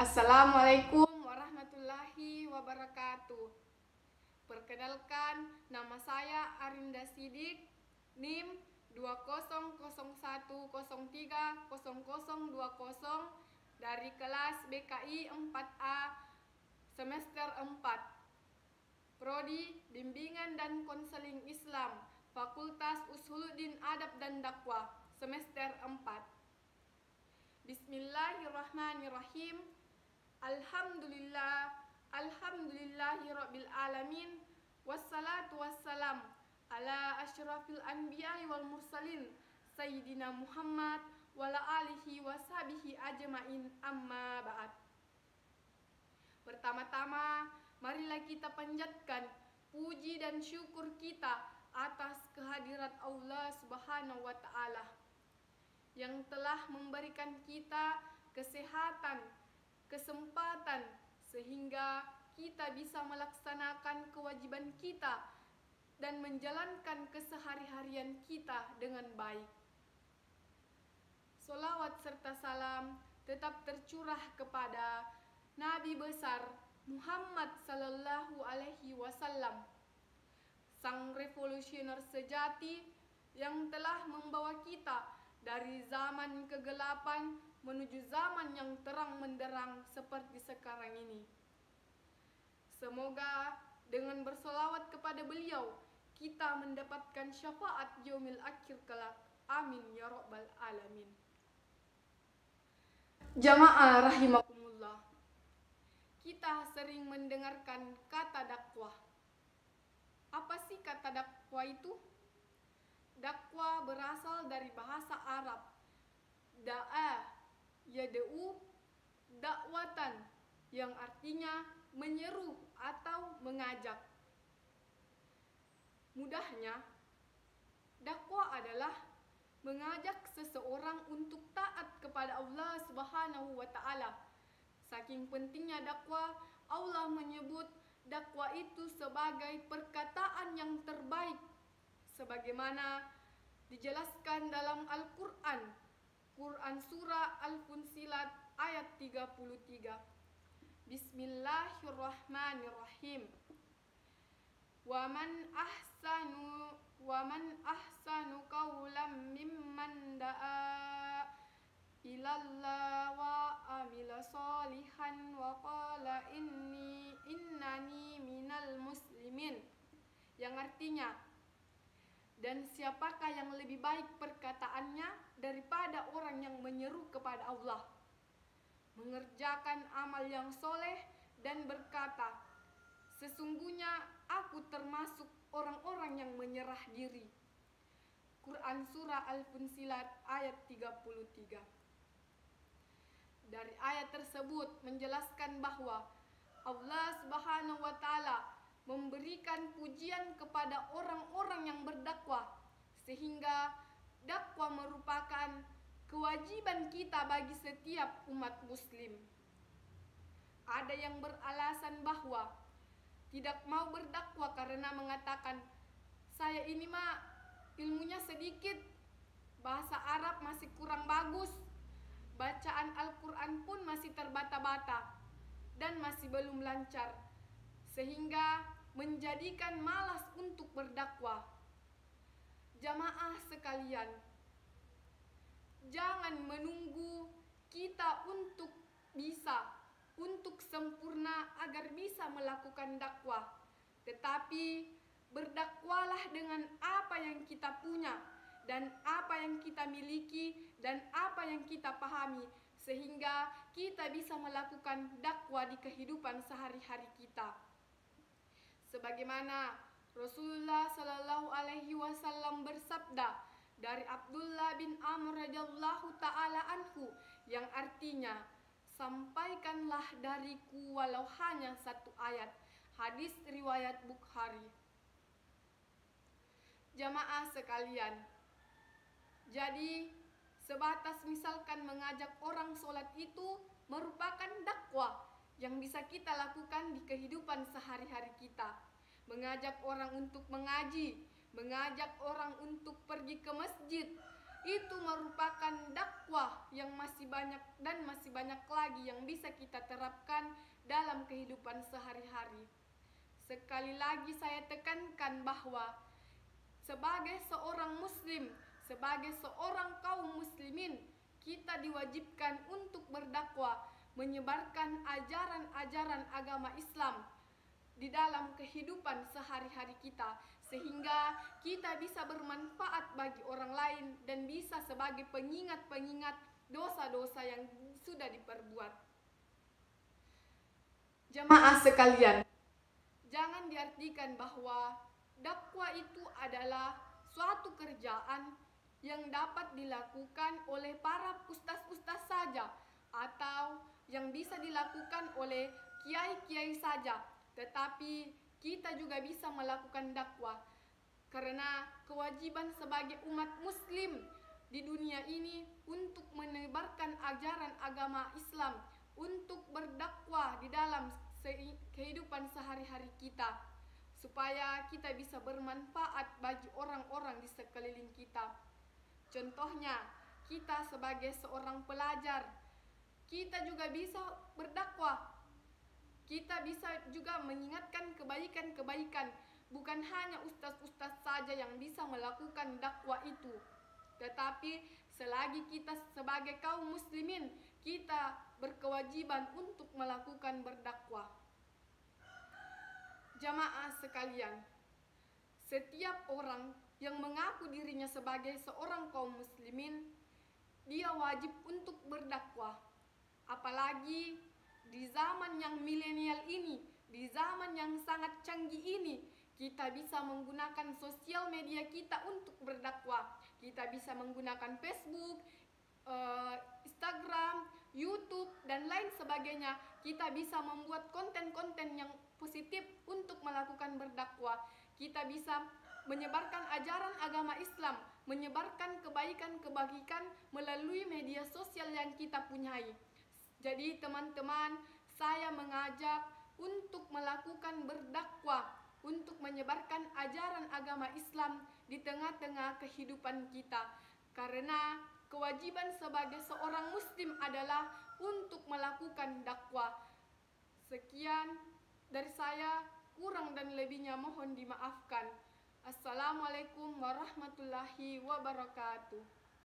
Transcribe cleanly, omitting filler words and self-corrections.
Assalamualaikum warahmatullahi wabarakatuh. Perkenalkan, nama saya Arinda Sidik, NIM 2001030020 dari kelas BKI 4A semester 4. Prodi Bimbingan dan Konseling Islam, Fakultas Usuluddin Adab dan Dakwah, semester 4. Bismillahirrahmanirrahim. Alhamdulillahirabbil alamin. Wassalatu wassalam ala asyrafil anbiya'i wal mursalin Sayyidina Muhammad wa ala alihi washabihi ajma'in, amma ba'd. Pertama-tama, marilah kita panjatkan puji dan syukur kita atas kehadirat Allah Subhanahu wa ta'ala yang telah memberikan kita kesehatan, kesempatan sehingga kita bisa melaksanakan kewajiban kita dan menjalankan kesehari-harian kita dengan baik. Sholawat serta salam tetap tercurah kepada Nabi besar Muhammad sallallahu alaihi wasallam, sang revolusioner sejati yang telah membawa kita dari zaman kegelapan menuju zaman yang terang menderang seperti sekarang ini. Semoga dengan bersolawat kepada beliau, kita mendapatkan syafaat yaumil akhir kelak. Amin ya rabbal alamin. Jamaah rahimakumullah. Kita sering mendengarkan kata dakwah. Apa sih kata dakwah itu? Dakwah berasal dari bahasa Arab. Da'a yad'u dakwatan, yang artinya menyeru atau mengajak. Mudahnya, dakwah adalah mengajak seseorang untuk taat kepada Allah Subhanahu wa ta'ala. Saking pentingnya dakwah, Allah menyebut dakwah itu sebagai perkataan yang terbaik, sebagaimana dijelaskan dalam Al-Quran, Quran Surah Al-Fussilat ayat 33. Bismillahirrahmanirrahim. Wa man ahsanu qawlan mimman da'a ilallah wa amila sholihan wa qala innani minal muslimin, yang artinya, dan siapakah yang lebih baik perkataannya daripada orang yang menyeru kepada Allah, mengerjakan amal yang soleh dan berkata, sesungguhnya aku termasuk orang-orang yang menyerah diri. Quran Surah Al-Fussilat ayat 33. Dari ayat tersebut menjelaskan bahwa Allah Subhanahu wa ta'ala memberikan pujian kepada orang-orang yang berdakwah, sehingga dakwah merupakan kewajiban kita bagi setiap umat muslim. Ada yang beralasan bahwa tidak mau berdakwah karena mengatakan, saya ini mah ilmunya sedikit, bahasa Arab masih kurang bagus, bacaan Al-Quran pun masih terbata-bata dan masih belum lancar, sehingga menjadikan malas untuk berdakwah. Jamaah sekalian, jangan menunggu kita untuk sempurna agar bisa melakukan dakwah, tetapi berdakwalah dengan apa yang kita punya dan apa yang kita miliki dan apa yang kita pahami, sehingga kita bisa melakukan dakwah di kehidupan sehari-hari kita. Sebagaimana Rasulullah Sallallahu Alaihi Wasallam bersabda dari Abdullah bin Amr radhiyallahu taala anhu, yang artinya, sampaikanlah dariku walau hanya satu ayat. Hadis riwayat Bukhari. Jamaah sekalian, jadi sebatas misalkan mengajak orang sholat itu merupakan dakwah yang bisa kita lakukan di kehidupan sehari-hari kita. Mengajak orang untuk mengaji, mengajak orang untuk pergi ke masjid, itu merupakan dakwah yang masih banyak dan masih banyak lagi yang bisa kita terapkan dalam kehidupan sehari-hari. Sekali lagi saya tekankan bahwa sebagai seorang muslim, sebagai seorang kaum muslimin, kita diwajibkan untuk berdakwah, menyebarkan ajaran-ajaran agama Islam di dalam kehidupan sehari-hari kita, sehingga kita bisa bermanfaat bagi orang lain dan bisa sebagai pengingat-pengingat dosa-dosa yang sudah diperbuat. Jemaah sekalian, jangan diartikan bahwa dakwah itu adalah suatu kerjaan yang dapat dilakukan oleh para ustaz-ustaz saja atau yang bisa dilakukan oleh kiai-kiai saja, tetapi kita juga bisa melakukan dakwah karena kewajiban sebagai umat muslim di dunia ini untuk menebarkan ajaran agama Islam, untuk berdakwah di dalam kehidupan sehari-hari kita, supaya kita bisa bermanfaat bagi orang-orang di sekeliling kita. Contohnya, kita sebagai seorang pelajar, kita juga bisa berdakwah. Kita bisa juga mengingatkan kebaikan-kebaikan. Bukan hanya ustaz-ustaz saja yang bisa melakukan dakwah itu, tetapi selagi kita sebagai kaum muslimin, kita berkewajiban untuk melakukan berdakwah. Jamaah sekalian, setiap orang yang mengaku dirinya sebagai seorang kaum muslimin, dia wajib untuk berdakwah. Apalagi di zaman yang milenial ini, di zaman yang sangat canggih ini, kita bisa menggunakan sosial media kita untuk berdakwah. Kita bisa menggunakan Facebook, Instagram, YouTube, dan lain sebagainya. Kita bisa membuat konten-konten yang positif untuk melakukan berdakwah. Kita bisa menyebarkan ajaran agama Islam, menyebarkan kebaikan-kebaikan melalui media sosial yang kita punyai. Jadi teman-teman, saya mengajak untuk melakukan berdakwah, untuk menyebarkan ajaran agama Islam di tengah-tengah kehidupan kita. Karena kewajiban sebagai seorang muslim adalah untuk melakukan dakwah. Sekian dari saya, kurang dan lebihnya mohon dimaafkan. Assalamualaikum warahmatullahi wabarakatuh.